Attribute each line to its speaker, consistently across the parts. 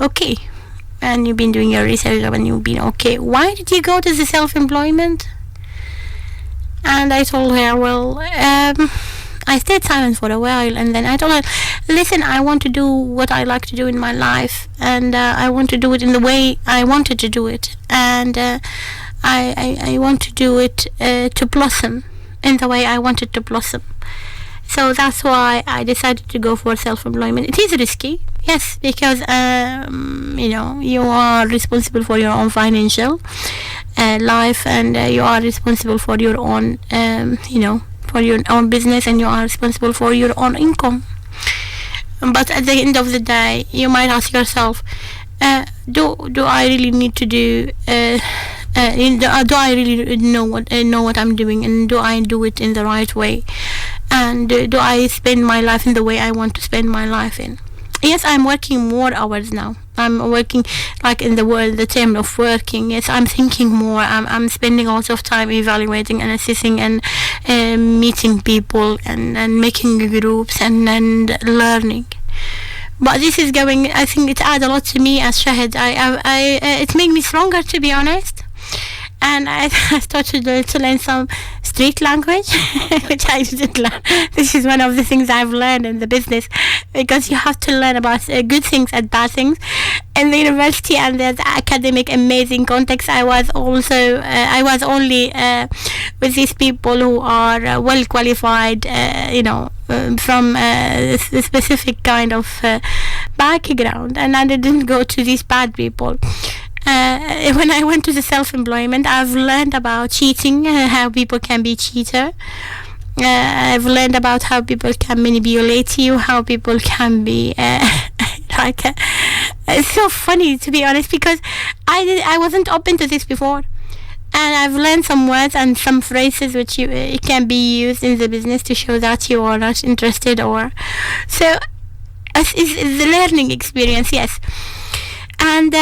Speaker 1: okay, and you've been doing your research and you've been okay. Why did you go to the self-employment? And I told her, well, I stayed silent for a while, and then I told her, listen, I want to do what I like to do in my life, and I want to do it in the way I wanted to do it, and I want to do it to blossom in the way I wanted to blossom. So that's why I decided to go for self-employment. It is risky, yes, because you are responsible for your own financial life, and you are responsible for your own for your own business, and you are responsible for your own income. But at the end of the day, you might ask yourself, do I really need to do do I really know what I'm doing, and do I do it in the right way, and do I spend my life in the way I want to spend my life in? Yes, I'm working more hours now. I'm working like in the term of working. Yes, I'm thinking more. I'm spending a lot of time evaluating and assessing and meeting people and making groups and learning. But this is going, I think it adds a lot to me as Shahd. It made me stronger, to be honest. And I started to learn some street language, which I didn't learn. This is one of the things I've learned in the business, because you have to learn about good things and bad things. In the university and the academic amazing context, I was only with these people who are well qualified, from a specific kind of background, and I didn't go to these bad people. When I went to the self-employment, I've learned about cheating, how people can be cheater. I've learned about how people can manipulate you, how people can be it's so funny, to be honest, because I wasn't open to this before, and I've learned some words and some phrases which it can be used in the business to show that you are not interested, or so. It's the learning experience, yes. And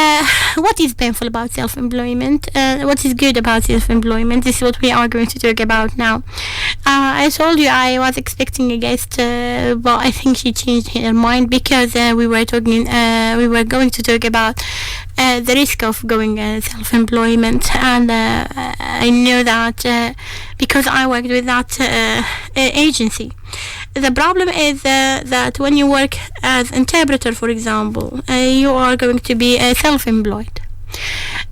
Speaker 1: what is painful about self-employment? What is good about self-employment? This is what we are going to talk about now. I told you I was expecting a guest, but I think she changed her mind, because we were going to talk about the risk of going self-employment, and I know that because I worked with that agency. The problem is that when you work as interpreter, for example, you are going to be self-employed,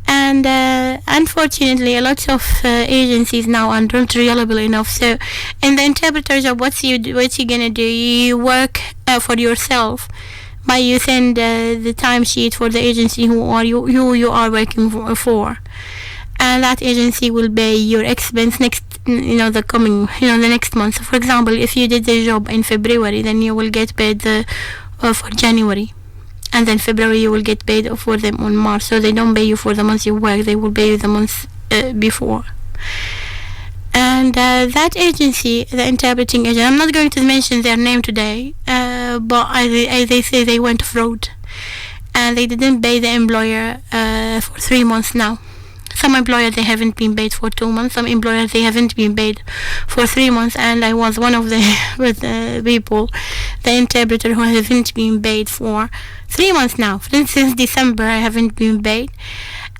Speaker 1: and unfortunately a lot of agencies now are not reliable enough. So in the interpreter job, what you gonna do? You work for yourself, but you send the timesheet for the agency who you are working for, and that agency will pay your expense the next month. So for example, if you did the job in February, then you will get paid for January, and then February you will get paid for them on March. So they don't pay you for the month you work, they will pay you the month before. And that agency, the interpreting agent, I'm not going to mention their name today, but they say they went fraud, and they didn't pay the employer for 3 months now. Some employers, they haven't been paid for 2 months. Some employers, they haven't been paid for 3 months. And I was one of the people, the interpreter, who haven't been paid for 3 months now. Since December, I haven't been paid.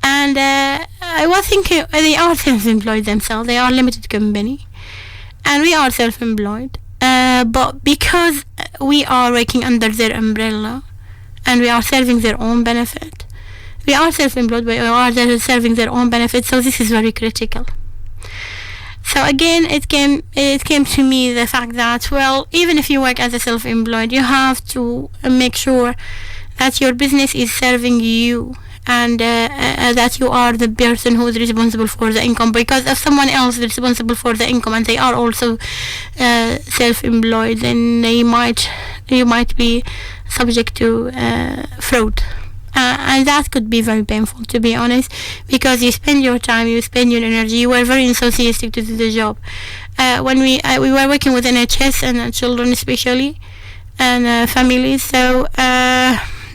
Speaker 1: And I was thinking, they are self-employed themselves. They are limited company, and we are self-employed. But because we are working under their umbrella, and we are serving their own benefit. We are self-employed, but we are serving their own benefits, so this is very critical. So again, it came to me the fact that, well, even if you work as a self-employed, you have to make sure that your business is serving you, and that you are the person who is responsible for the income, because if someone else is responsible for the income and they are also self-employed, then you might be subject to fraud. And that could be very painful, to be honest, because you spend your time, you spend your energy, you were very enthusiastic to do the job. When we were working with NHS and children especially, and families, so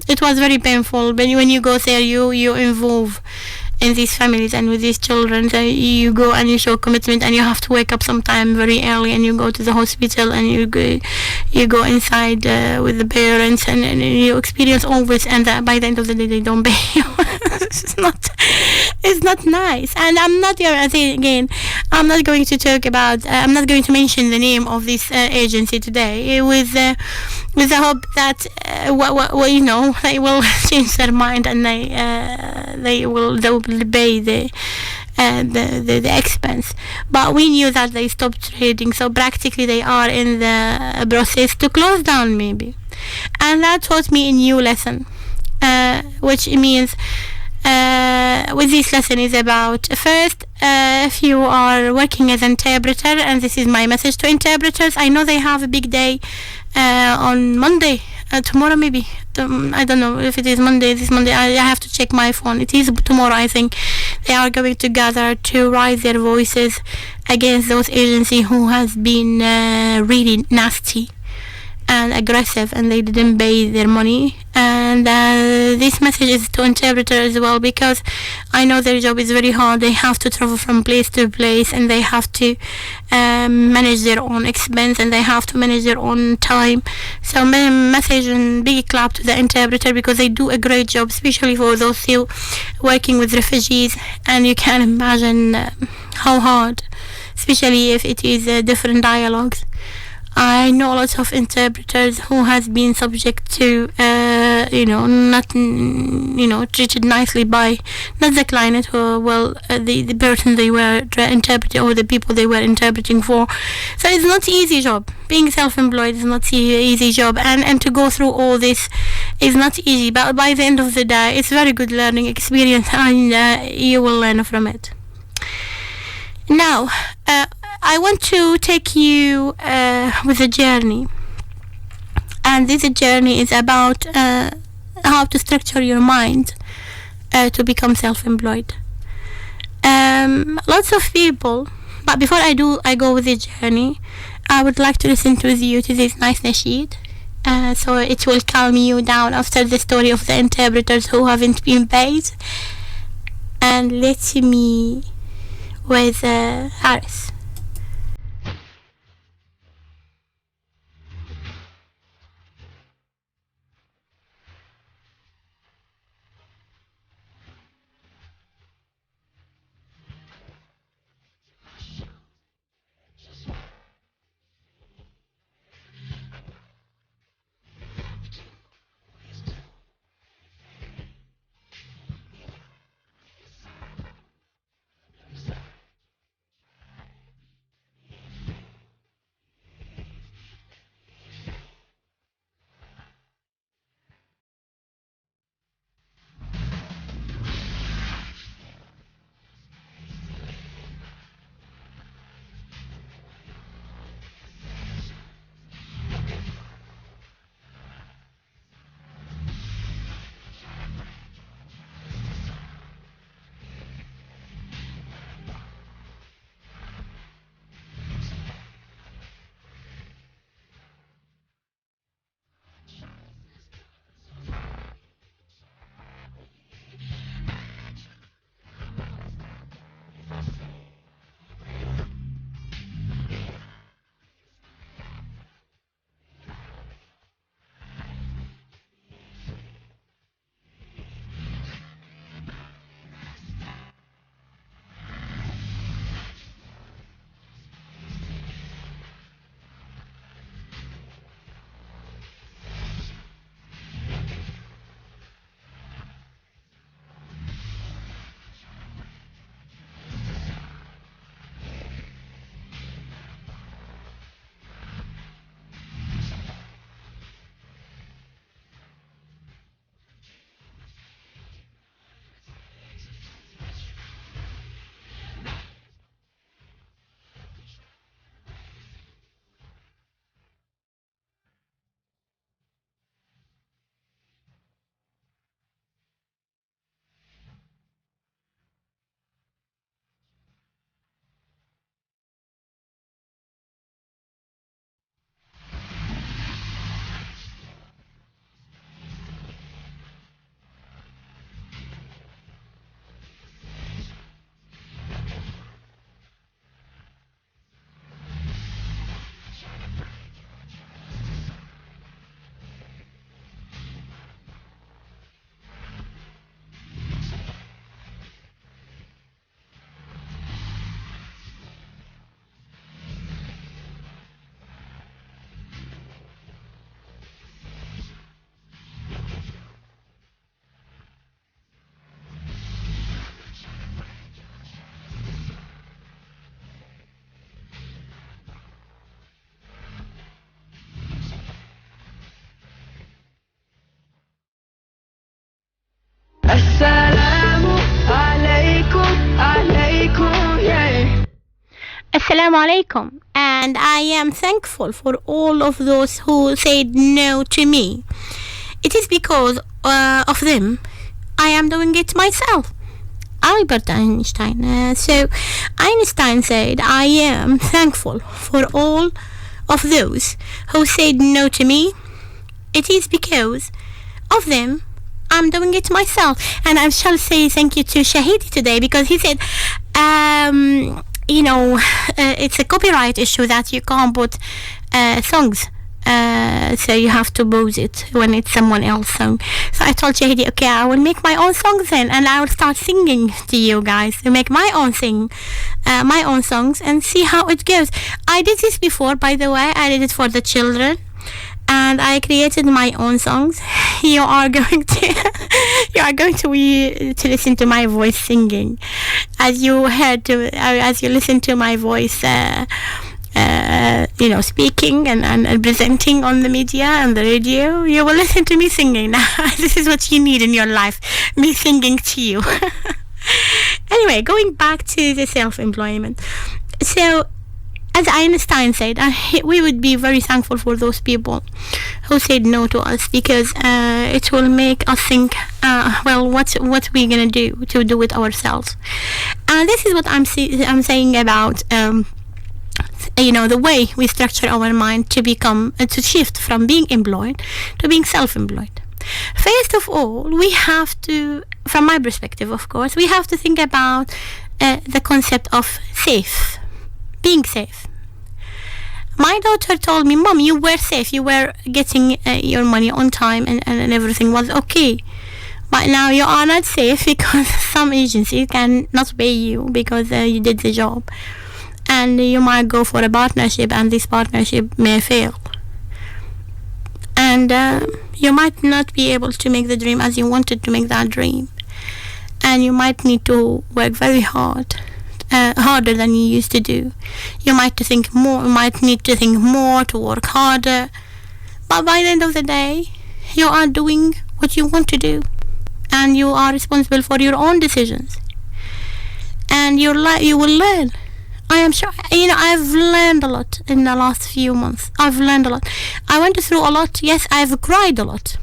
Speaker 1: it was very painful. But when you go there, you involve in these families and with these children. So you go and you show commitment, and you have to wake up sometime very early, and you go to the hospital, and you go inside with the parents, and you experience all this, and by the end of the day they don't pay you. It's not nice. And I'm not here, I say again, I'm not going to mention the name of this agency today, with the hope that they will change their mind, and they will pay the expense. But we knew that they stopped trading, so practically they are in the process to close down, maybe. And that taught me a new lesson, which means with this lesson is about, first, if you are working as an interpreter, and this is my message to interpreters, I know they have a big day on Monday, tomorrow maybe. I don't know if it is Monday, this Monday. I have to check my phone. It is tomorrow, I think. They are going to gather to raise their voices against those agencies who has been really nasty and aggressive, and they didn't pay their money. And this message is to interpreters as well, because I know their job is very hard. They have to travel from place to place, and they have to manage their own expense, and they have to manage their own time. So message and big clap to the interpreter, because they do a great job, especially for those who working with refugees. And you can imagine how hard, especially if it is different dialogues. I know lots of interpreters who has been subject to, not, treated nicely by not the client, or the person they were interpreting, or the people they were interpreting for. So it's not an easy job. Being self-employed is not an easy job, and to go through all this is not easy. But by the end of the day, it's very good learning experience, and you will learn from it. Now, I want to take you with a journey, and this journey is about how to structure your mind to become self-employed. Lots of people, but before I go with the journey, I would like to listen with you to this nice nasheed, so it will calm you down after the story of the interpreters who haven't been paid. And let me with Harris.
Speaker 2: Assalamu alaikum, alaikum, yeah.
Speaker 1: Assalamu alaikum. And I am thankful for all of those who said no to me. It is because of them I am doing it myself. Albert Einstein. So Einstein said, I am thankful for all of those who said no to me. It is because of them I'm doing it myself. And I shall say thank you to Shahd today, because he said, it's a copyright issue that you can't put songs. So you have to pause it when it's someone else's song. So I told Shahidi, okay, I will make my own songs then, and I will start singing to you guys to make my own songs and see how it goes. I did this before, by the way. I did it for the children, and I created my own songs. You are going to listen to my voice singing, as you listen to my voice. Speaking and presenting on the media and the radio, you will listen to me singing. Now, this is what you need in your life, me singing to you. Anyway, going back to the self-employment. So, as Einstein said, we would be very thankful for those people who said no to us, because it will make us think, what we're gonna do to do it ourselves. And this is what I'm saying about the way we structure our mind to shift from being employed to being self-employed. First of all, we have to, from my perspective, of course, we have to think about the concept of being safe. My daughter told me, Mom, you were safe, you were getting your money on time, and everything was okay. But now you are not safe, because some agencies cannot pay you because you did the job. And you might go for a partnership, and this partnership may fail. And you might not be able to make the dream as you wanted to make that dream. And you might need to work very hard, harder than you used to do. You might need to think more, to work harder. But by the end of the day, you are doing what you want to do. And you are responsible for your own decisions. And you will learn. I am sure, I've learned a lot in the last few months. I've learned a lot. I went through a lot. Yes, I've cried a lot.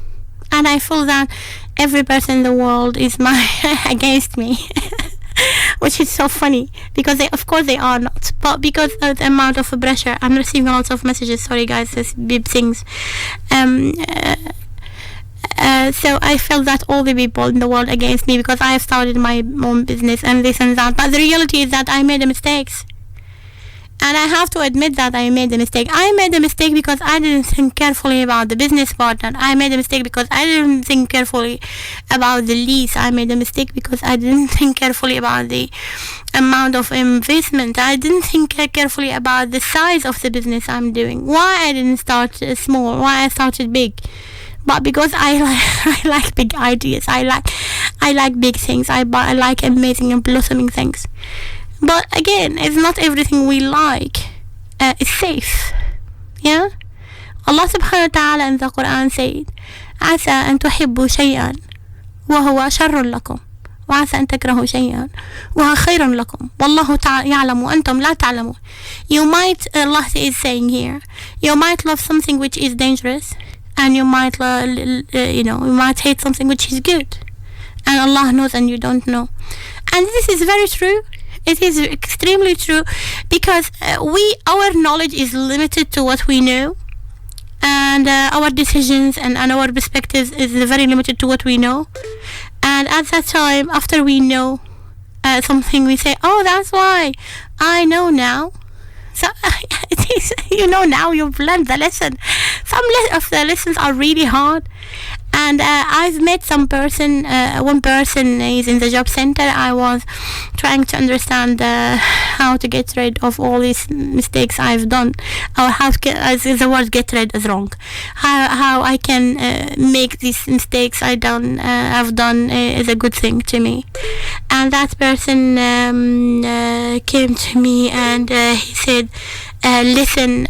Speaker 1: And I feel that every person in the world is against me. Which is so funny, because of course they are not. But because of the amount of pressure, I'm receiving lots of messages. Sorry guys, this beep things. So I felt that all the people in the world against me, because I have started my own business and this and that. But the reality is that I made mistakes. And I have to admit that I made a mistake. I made a mistake because I didn't think carefully about the business partner. I made a mistake because I didn't think carefully about the lease. I made a mistake because I didn't think carefully about the amount of investment. I didn't think carefully about the size of the business I'm doing. Why I didn't start small? Why I started big? But because I like big ideas. I like big things. I like amazing and blossoming things. But again, it's not everything we like is safe. Yeah? Allah subhanahu wa ta'ala in the Quran said, عسى أن تحبوا شيئا وهو شر لكم وعسى أن تكرهوا شيئا وهو خير لكم والله يعلم وأنتم لا تعلمون. Allah is saying here, you might love something which is dangerous, and you might hate something which is good, and Allah knows and you don't know. And this is very true. It is extremely true, because our knowledge is limited to what we know, and our decisions and our perspectives is very limited to what we know. And at that time, after we know something, we say, oh, that's why I know now. So it is, now you've learned the lesson. Some of the lessons are really hard. And I've met one person is in the job center. I was trying to understand how to get rid of all these mistakes I've done, or the word get rid is wrong. How I can make these mistakes I've done is a good thing to me. And that person came to me and he said, listen,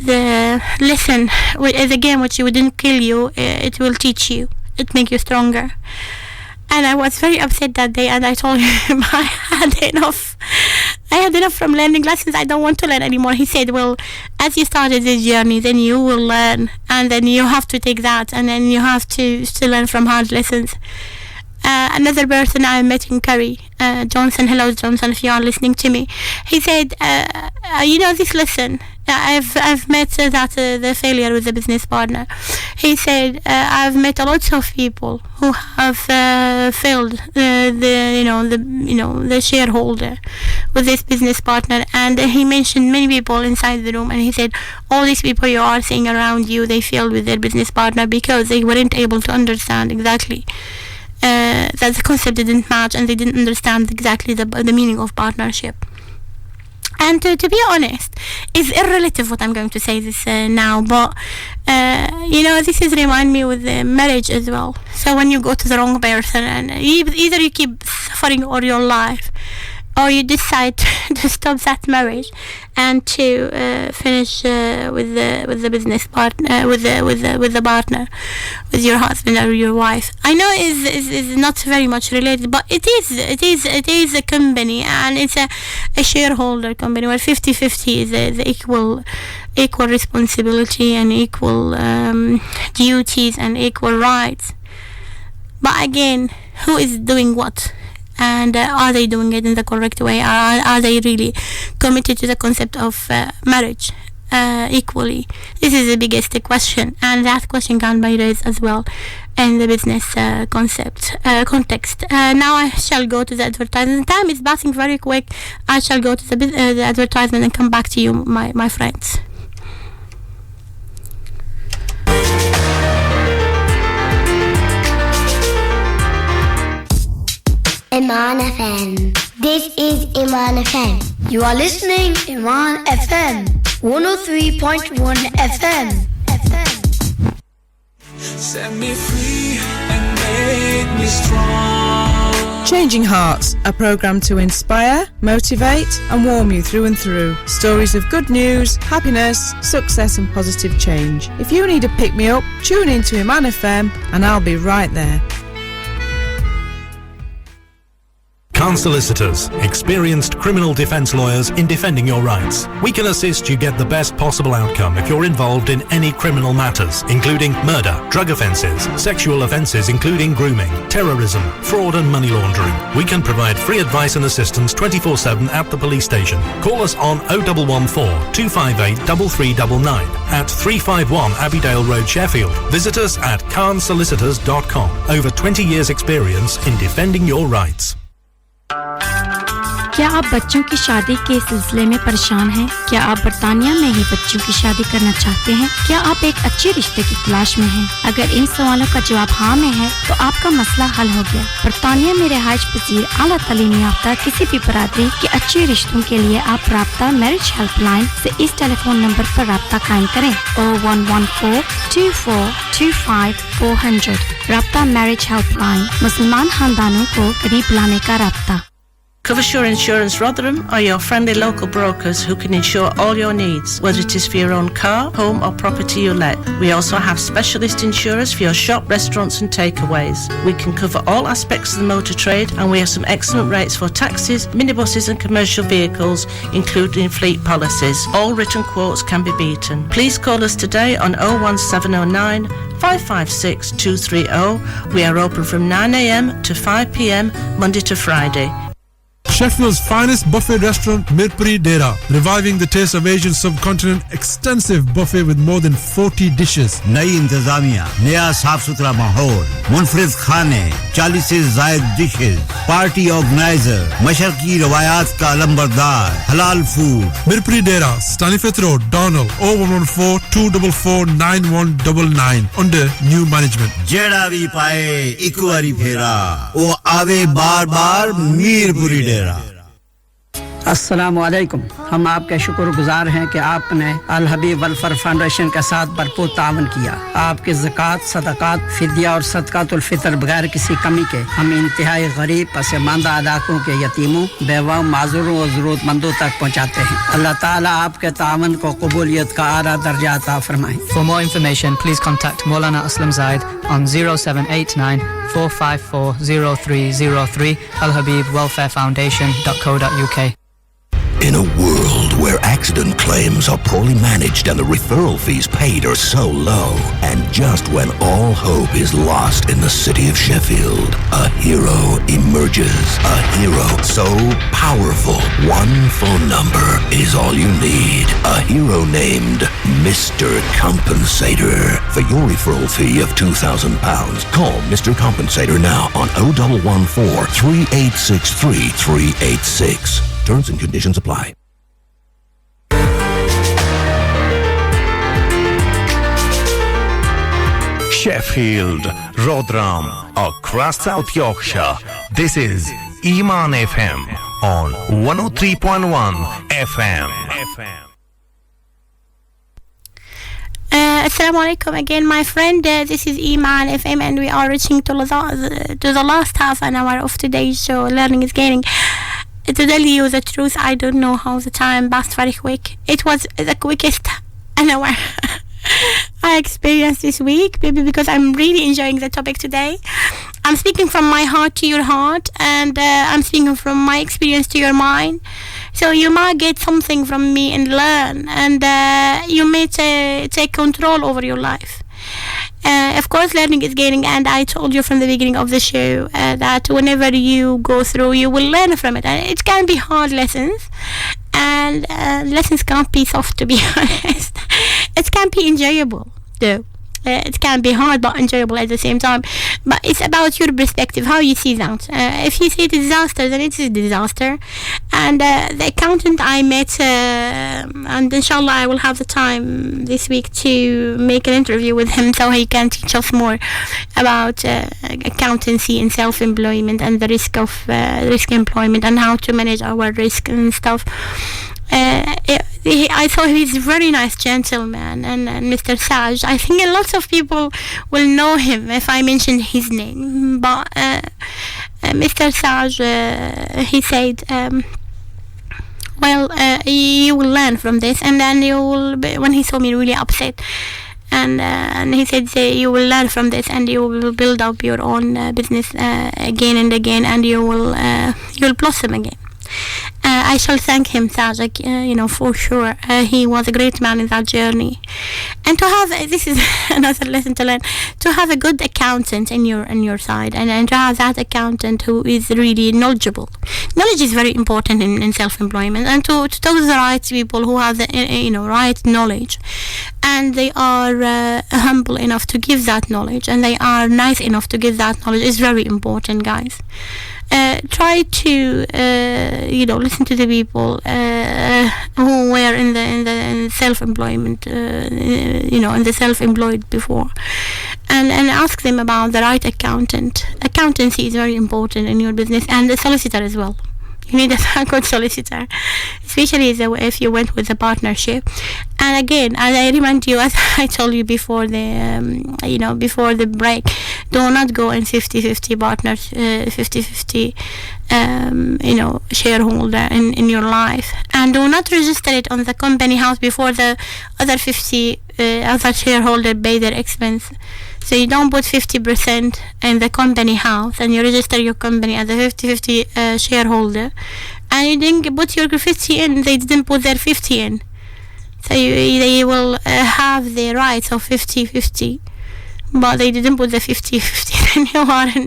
Speaker 1: the lesson is a game which wouldn't kill you, it will teach you. it makes you stronger. And I was very upset that day, and I told him I had enough from learning lessons. I don't want to learn anymore. He said, well, as you started this journey, then you will learn, and then you have to take that, and then you have to learn from hard lessons. Another person I met in Curry, Johnson. Hello, Johnson, if you are listening to me. He said, this lesson, I've met that the failure with the business partner. He said, I've met a lot of people who have failed the shareholder with this business partner, and he mentioned many people inside the room, and he said, all these people you are seeing around you, they failed with their business partner because they weren't able to understand exactly that the concept didn't match, and they didn't understand exactly the meaning of partnership. And to be honest, it's irrelative what I'm going to say this now, but this is remind me with marriage as well. So when you go to the wrong person, and either you keep suffering all your life, or you decide to stop that marriage and to finish with the business partner, with the partner, with your husband or your wife. I know is not very much related, but it is a company, and it's a shareholder company where 50-50 is the equal responsibility and equal duties and equal rights. But again, who is doing what? And are they doing it in the correct way? Are they really committed to the concept of marriage equally? This is the biggest question, and that question can be raised as well in the business context. Now I shall go to the advertisement. Time is passing very quick. I shall go to the advertisement and come back to you, my friends.
Speaker 3: Iman FM. This is Iman FM.
Speaker 4: You are listening Iman FM 103.1 FM.
Speaker 2: Set me free and make me strong.
Speaker 5: Changing Hearts, a programme to inspire, motivate and warm you through and through. Stories of good news, happiness, success and positive change. If you need a pick-me-up, tune in to Iman FM and I'll be right there.
Speaker 6: Khan Solicitors, experienced criminal defence lawyers in defending your rights. We can assist you get the best possible outcome if you're involved in any criminal matters, including murder, drug offences, sexual offences including grooming, terrorism, fraud and money laundering. We can provide free advice and assistance 24/7 at the police station. Call us on 0114 258 3399 at 351 Abbeydale Road, Sheffield. Visit us at khansolicitors.com. Over 20 years experience in defending your rights.
Speaker 7: क्या आप बच्चों की शादी के सिलसिले में परेशान हैं? क्या आप बर्तानिया में ही बच्चों की शादी करना चाहते हैं? क्या आप एक अच्छे रिश्ते की तलाश में हैं? अगर इन सवालों का जवाब हाँ में है, तो आपका मसला हल हो गया। बर्तानिया में रिहाइश पजीर आला तालीम याफ्ता किसी भी बरादरी के अच्छे रिश्तों के लिए आप राब्ता मैरिज हेल्पलाइन से इस टेलीफोन नंबर पर राब्ता कायम करें 01142425 राब्ता मैरिज हेल्पलाइन मुसलमान खानदानों को करीब लाने का राब्ता।
Speaker 8: Coversure Insurance Rotherham are your friendly local brokers who can insure all your needs, whether it is for your own car, home or property you let. We also have specialist insurers for your shop, restaurants and takeaways. We can cover all aspects of the motor trade, and we have some excellent rates for taxis, minibuses and commercial vehicles, including fleet policies. All written quotes can be beaten. Please call us today on 01709 556 230. We are open from 9 a.m. to 5 p.m. Monday to Friday.
Speaker 9: Sheffield's finest buffet restaurant, Mirpuri Dera, reviving the taste of Asian subcontinent. Extensive buffet with more than 40 dishes.
Speaker 10: नई इंतजामिया, नया साफ सुथरा माहौल, मुनफरिद खाने, 40 से ज़ायद dishes, party organizer, मशरकी रवायात का लंबरदार, halal food.
Speaker 9: Mirpuri Dera, Stanifeth Road, Darnell, 0114-244-9199 under new management.
Speaker 10: जेड़ा भी पाए एक बारी फेरा, वो आवे बार-बार मीरपुरी डेरा.
Speaker 11: अस्सलामु अलैकुम हम आपके शुक्रगुजार हैं कि आपने अल हबीब वेलफेयर फाउंडेशन के साथ भरपूर तावन किया आपके ज़कात सदक़ात फिदिया और सदक़ातुल फितर बगैर किसी कमी के हम इंतहाई गरीब पसमानदा इलाकों के यतीमों बेवाओं माज़ूरों और ज़रूरतमंदों तक पहुंचाते हैं अल्लाह ताला आपके तावन को कबूलियत का आला दर्जा अता फरमाए
Speaker 12: For more information please contact Maulana Aslam Zaid on 0789 454 0303 alhabibwelfarefoundation.co.uk.
Speaker 13: In a world where accident claims are poorly managed and the referral fees paid are so low, and just when all hope is lost in the city of Sheffield, a hero emerges. A hero so powerful, one phone number is all you need. A hero named Mr. Compensator. For your referral fee of £2,000, call Mr. Compensator now on 0114 3863 386. Terms and conditions apply.
Speaker 6: Sheffield, Rotherham, across South Yorkshire. This is Iman FM on 103.1 FM.
Speaker 1: Assalamu alaikum again, my friend. This is Iman FM, and we are reaching to the last half an hour of today's show. Learning is gaining. To tell you the truth, I don't know how the time passed very quick. It was the quickest an hour I experienced this week, maybe because I'm really enjoying the topic today. I'm speaking from my heart to your heart, and I'm speaking from my experience to your mind. So you might get something from me and learn, and you may take control over your life. Of course, learning is gaining, and I told you from the beginning of the show that whenever you go through, you will learn from it. And it can be hard lessons, and lessons can't be soft, to be honest. It can be enjoyable, though. It can be hard but enjoyable at the same time. But it's about your perspective, how you see that. If you see it disaster, then it is a disaster. And the accountant I met, and inshallah I will have the time this week to make an interview with him so he can teach us more about accountancy and self-employment and the risk of risk employment and how to manage our risk and stuff. I thought he's a very nice gentleman, and Mr. Shahd, I think a lot of people will know him if I mention his name, but Mr. Shahd, he said, you will learn from this, and then you will be, when he saw me really upset, and he said, you will learn from this, and you will build up your own business again and again, and you'll blossom again. I shall thank him, Sajak, for sure. He was a great man in that journey. And to have, this is another lesson to learn, to have a good accountant in your side, and to have that accountant who is really knowledgeable. Knowledge is very important in self-employment, and to those right people who have the right knowledge, and they are humble enough to give that knowledge, and they are nice enough to give that knowledge is very important, guys. Try to listen to the people who were in the self-employment, in the self-employed before, and ask them about the right accountant. Accountancy is very important in your business, and the solicitor as well. You need a good solicitor, especially if you went with a partnership. And again, as I remind you, as I told you before the break, do not go in 50-50 partners, 50-50 shareholder in your life, and do not register it on the company house before the other 50 other shareholder pay their expense. So you don't put 50% in the company house, and you register your company as a 50-50 shareholder, and you didn't put your 50 in, they didn't put their 50 in. So they will have the rights of 50-50, but they didn't put the 50-50, then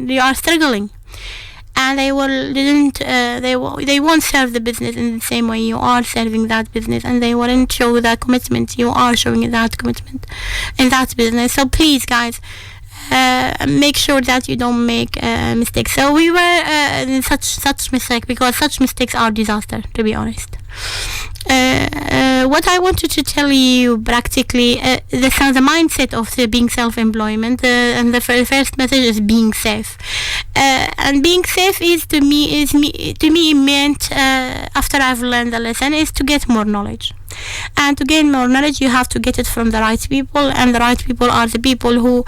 Speaker 1: you are struggling. And they won't serve the business in the same way you are serving that business, and they won't show that commitment you are showing that commitment in that business. So please, guys, make sure that you don't make mistakes. So we were in such mistake, because such mistakes are disaster, to be honest. What I wanted to tell you practically, the mindset of being self-employment, and the first message is being safe. And being safe is to me meant, after I've learned the lesson, is to get more knowledge. And to gain more knowledge, you have to get it from the right people, and the right people are the people who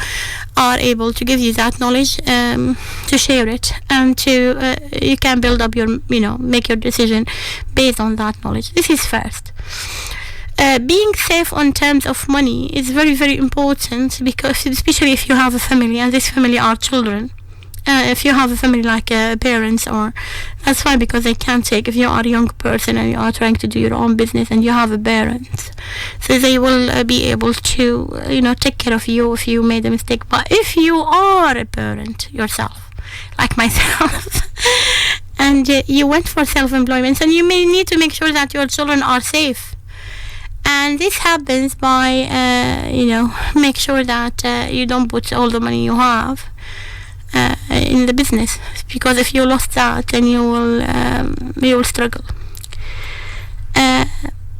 Speaker 1: are able to give you that knowledge, to share it, and to you can build up your, make your decision based on that knowledge. This is first. Being safe on terms of money is very, very important, because especially if you have a family, and this family are children. If you have a family like parents, or that's fine, because they can take, if you are a young person and you are trying to do your own business and you have a parent, so they will be able to take care of you if you made a mistake. But if you are a parent yourself, like myself, and you went for self-employment, and you may need to make sure that your children are safe. And this happens by make sure that you don't put all the money you have in the business, because if you lost that, then you will struggle.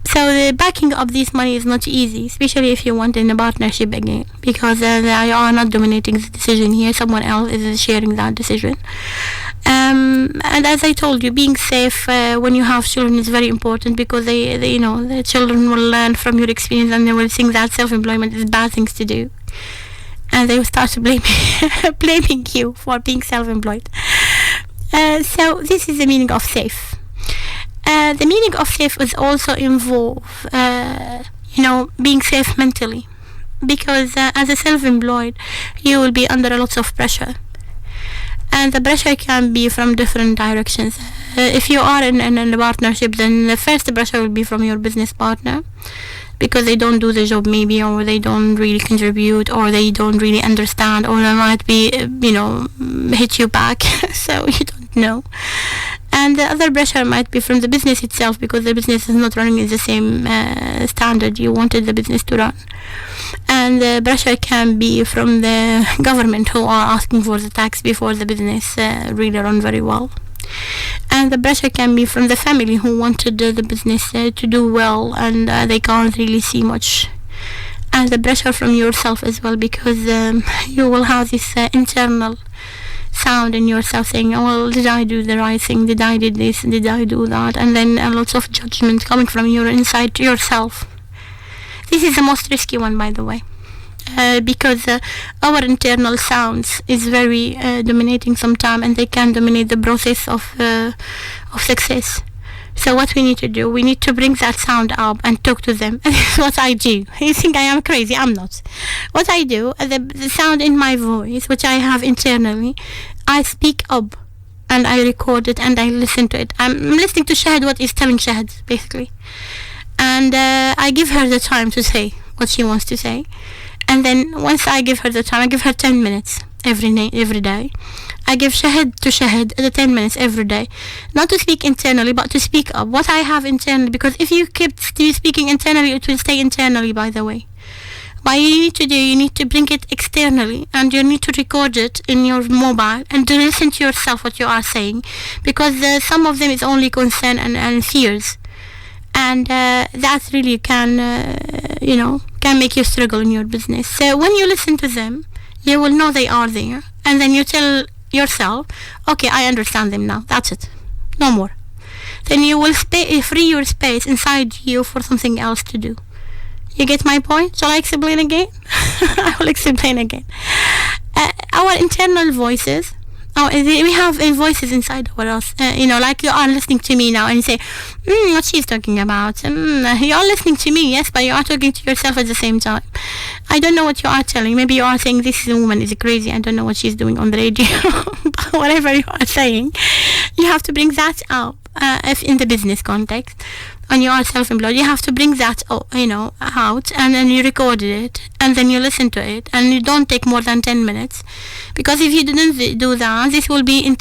Speaker 1: So the backing up this money is not easy, especially if you want in a partnership again, because you are not dominating the decision here. Someone else is sharing that decision. And as I told you, being safe when you have children is very important, because they the children will learn from your experience, and they will think that self-employment is bad things to do. And they will start to blaming you for being self-employed. So this is the meaning of safe. The meaning of safe is also involve, being safe mentally, because as a self-employed, you will be under a lot of pressure, and the pressure can be from different directions. If you are in a partnership, then the first pressure will be from your business partner, because they don't do the job maybe, or they don't really contribute, or they don't really understand, or they might be hit you back so you don't know. And the other pressure might be from the business itself, because the business is not running in the same standard you wanted the business to run. And the pressure can be from the government, who are asking for the tax before the business really run very well. And the pressure can be from the family, who wanted the business to do well, and they can't really see much. And the pressure from yourself as well, because you will have this internal sound in yourself saying, well, did I do the right thing? Did I do this? Did I do that? And then a lot of judgment coming from your inside to yourself. This is the most risky one, by the way. Because our internal sounds is very dominating sometimes, and they can dominate the process of success. So what we need to do, we need to bring that sound up and talk to them. And this is what I do. You think I am crazy? I'm not. What I do, the sound in my voice, which I have internally, I speak up, and I record it, and I listen to it. I'm listening to Shahd, what is telling Shahd, basically. And I give her the time to say what she wants to say. And then once I give her the time, I give her 10 minutes every day. I give Shahd the 10 minutes every day. Not to speak internally, but to speak up what I have internally. Because if you keep speaking internally, it will stay internally, by the way. What you need to do, you need to bring it externally, and you need to record it in your mobile, and to listen to yourself what you are saying. Because some of them is only concern and fears. And that really can make you struggle in your business. So when you listen to them, you will know they are there, and then you tell yourself, okay, I understand them now, that's it, no more. Then you will free your space inside you for something else to do. You get my point? Shall I explain again? I will explain again. Our internal voices, we have voices inside of us, like you are listening to me now, and you say, what she's talking about. You are listening to me, yes, but you are talking to yourself at the same time. I don't know what you are telling. Maybe you are saying, this woman is crazy, I don't know what she's doing on the radio. But whatever you are saying, you have to bring that up. If in the business context, when you are self-employed, you have to bring that out, and then you record it, and then you listen to it, and you don't take more than 10 minutes, because if you didn't do that, this will be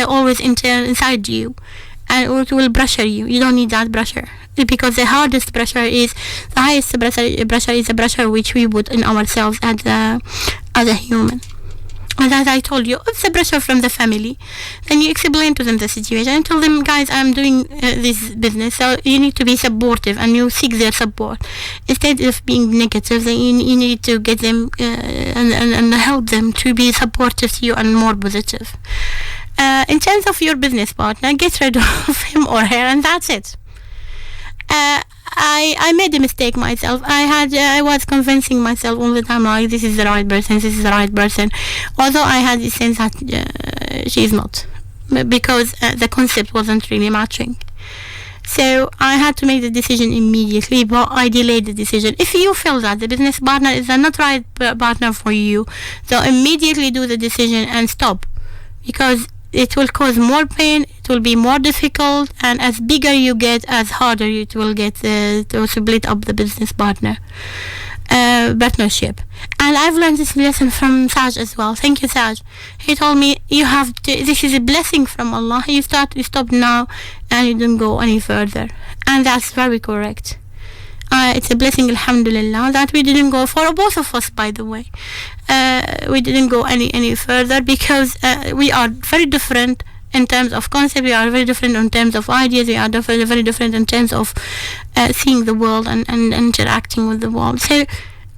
Speaker 1: always inside you, and it will pressure you. You don't need that pressure, because the highest pressure is the pressure which we put in ourselves as a human. And as I told you, it's a pressure from the family. Then you explain to them the situation and tell them, guys, I'm doing this business, so you need to be supportive, and you seek their support. Instead of being negative, then you need to get them and help them to be supportive to you and more positive. In terms of your business partner, get rid of him or her, and that's it. I made a mistake myself. I was convincing myself all the time, like, this is the right person, although I had the sense that she's not, because the concept wasn't really matching. So I had to make the decision immediately, but I delayed the decision. If you feel that the business partner is not right partner for you, so immediately do the decision and stop, because it will cause more pain, it will be more difficult, and as bigger you get, as harder it will get to split up the business partnership. And I've learned this lesson from Saj as well. Thank you, Saj. He told me, this is a blessing from Allah. You stop now and you don't go any further. And that's very correct. It's a blessing, alhamdulillah, that we didn't go, for both of us, by the way. We didn't go any further, because we are very different in terms of concept, we are very different in terms of ideas, we are very different in terms of seeing the world and interacting with the world. So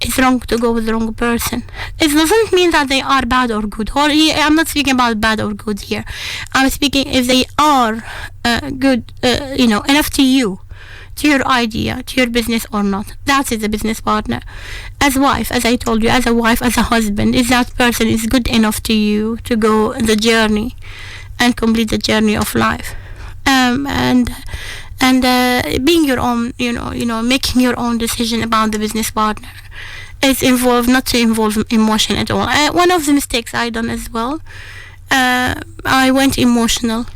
Speaker 1: it's wrong to go with the wrong person. It doesn't mean that they are bad or good. I'm not speaking about bad or good here. I'm speaking if they are good, enough to you, to your idea, to your business or not. That is a business partner. As wife, as I told you, as a wife, as a husband, if that person is good enough to you to go the journey and complete the journey of life, and being your own, making your own decision about the business partner. It's not to involve emotion at all. One of the mistakes I done as well, I went emotional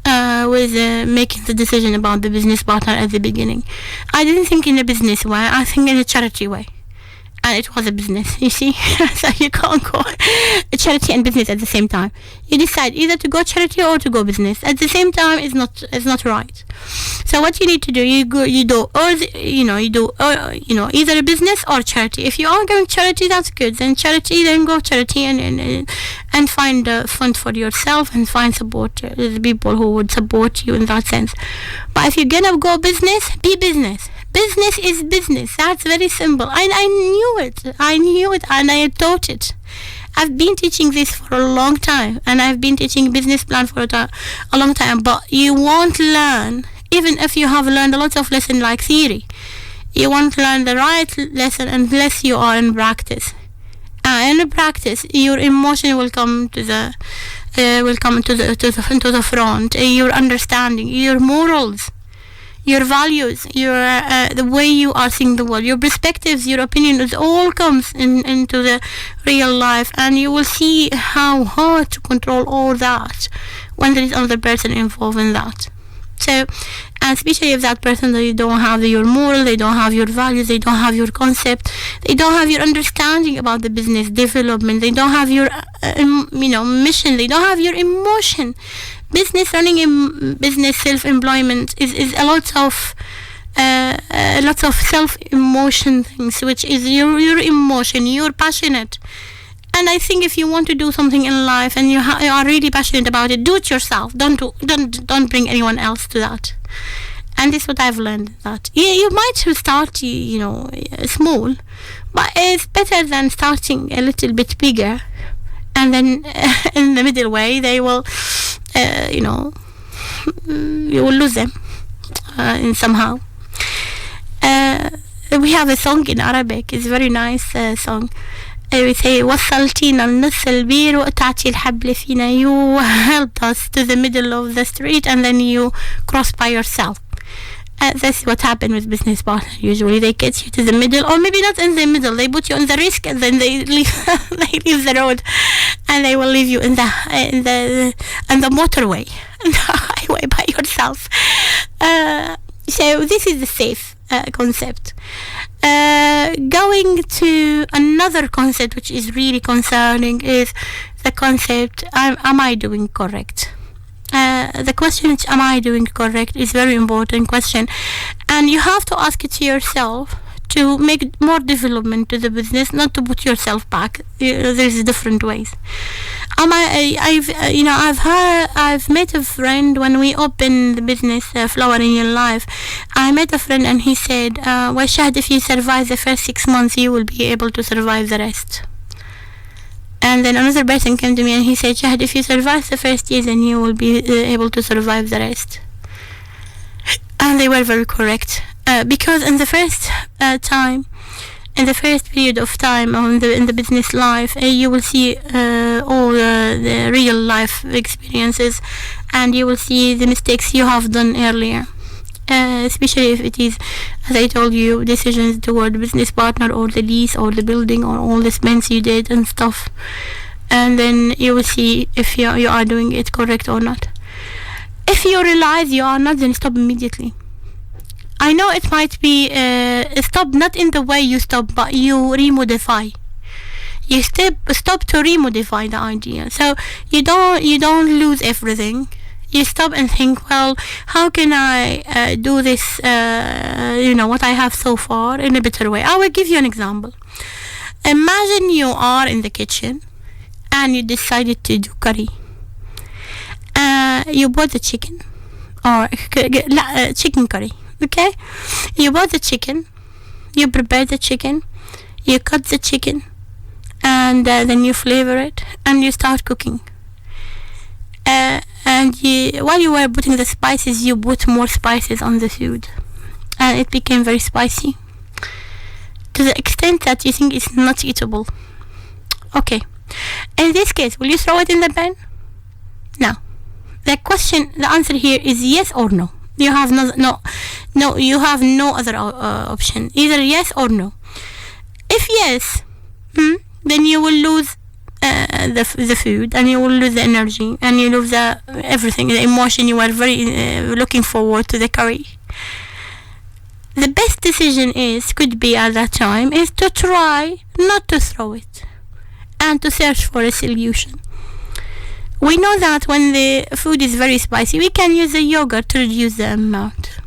Speaker 1: with making the decision about the business partner at the beginning. I didn't think in a business way, I think in a charity way. And it was a business, you see. So you can't go charity and business at the same time. You decide either to go charity or to go business at the same time. Is not right. So what you need to do, you do either a business or charity. If you are going charity, that's good. Then go charity and find a fund for yourself and find support, the people who would support you in that sense. But if you're gonna go business, be business. Business is business. That's very simple. I knew it, and I taught it. I've been teaching this for a long time, and I've been teaching business plan for a long time. But you won't learn, even if you have learned a lot of lesson like theory. You won't learn the right lesson unless you are in practice. In practice, your emotion will come to the front. Your understanding, your morals, your values, the way you are seeing the world, your perspectives, your opinions, all comes into the real life, and you will see how hard to control all that when there is another person involved in that. So, and especially if that person, they don't have your moral, they don't have your values, they don't have your concept, they don't have your understanding about the business development, they don't have your mission, they don't have your emotion. Running in business, self-employment is a lot of self-emotion things, which is your emotion. You're passionate, and I think if you want to do something in life and you are really passionate about it, do it yourself. Don't bring anyone else to that. And this is what I've learned, that you might start small, but it's better than starting a little bit bigger, and then in the middle way they will. You will lose them in somehow. We have a song in Arabic. It's a very nice song. We say وصلتينا النص البير وقطعتي الحبل فينا. You helped us to the middle of the street and then you cross by yourself. That's what happened with business partners. Usually they get you to the middle, or maybe not in the middle. They put you in the risk, and then they leave the road, and they will leave you in the motorway, in the highway by yourself. So this is the safe concept. Going to another concept which is really concerning is the concept: am I doing correct? The question, am I doing correct, is very important question, and you have to ask it to yourself to make more development to the business, not to put yourself back. There's different ways. I've met a friend when we opened the business Flower in Your Life. I met a friend and he said, well, Shahd, if you survive the first 6 months, you will be able to survive the rest. And then another person came to me and he said, Shahd, if you survive the first year, then you will be able to survive the rest. And they were very correct. Because in the first in the first period of time in the business life, you will see all the real life experiences, and you will see the mistakes you have done earlier. Especially if it is, as I told you, decisions toward business partner or the lease or the building or all the spends you did and stuff. And then you will see if you are doing it correct or not. If you realize you are not, then stop immediately. I know it might be stop not in the way you stop, but you remodify. You stop to remodify the idea. So you don't lose everything. You stop and think, well, how can I do this, what I have so far in a better way? I will give you an example. Imagine you are in the kitchen and you decided to do curry. You bought the chicken, or chicken curry, okay? You bought the chicken, you prepare the chicken, you cut the chicken, and then you flavor it, and you start cooking. While you were putting the spices, you put more spices on the food, and it became very spicy to the extent that you think it's not eatable. Okay, in this case, will you throw it in the bin? No. The answer here is yes or no. You have no. You have no other option. Either yes or no. If yes, then you will lose the food, and you will lose the energy, and you lose everything, the emotion. You are very looking forward to the curry. The best decision could be at that time is to try not to throw it, and to search for a solution. We know that when the food is very spicy, we can use the yogurt to reduce the amount.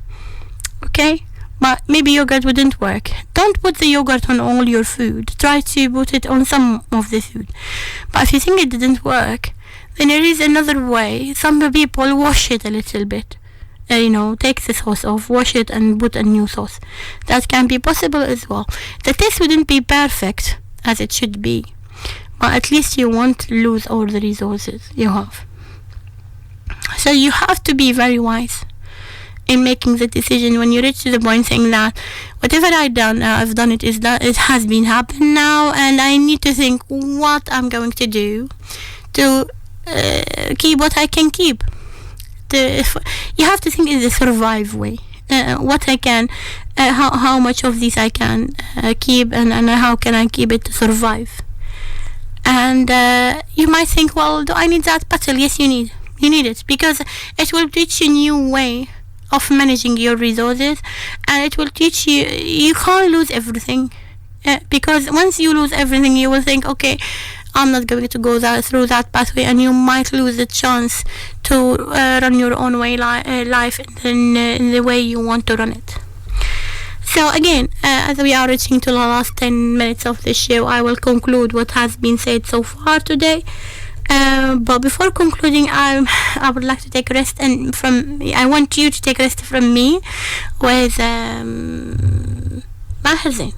Speaker 1: Okay? But maybe yogurt wouldn't work. Don't put the yogurt on all your food. Try to put it on some of the food. But if you think it didn't work, then there is another way. Some people wash it a little bit. Take the sauce off, wash it, and put a new sauce. That can be possible as well. The taste wouldn't be perfect as it should be, but at least you won't lose all the resources you have. So you have to be very wise in making the decision when you reach to the point saying that whatever I've done it, it has been happened now, and I need to think what I'm going to do to keep what I can keep. You have to think in the survive way. What I can, how much of this I can keep, and how can I keep it to survive. And you might think, well, do I need that battle? Yes, you need it, because it will teach you a new way of managing your resources, and it will teach you can't lose everything, because once you lose everything, you will think, okay, I'm not going to go through that pathway, and you might lose the chance to run your own way life in the way you want to run it. So again, as we are reaching to the last 10 minutes of the show, I will conclude what has been said so far today. But before concluding, I would like to take a rest, and I want you to take a rest from me with Maher Zain.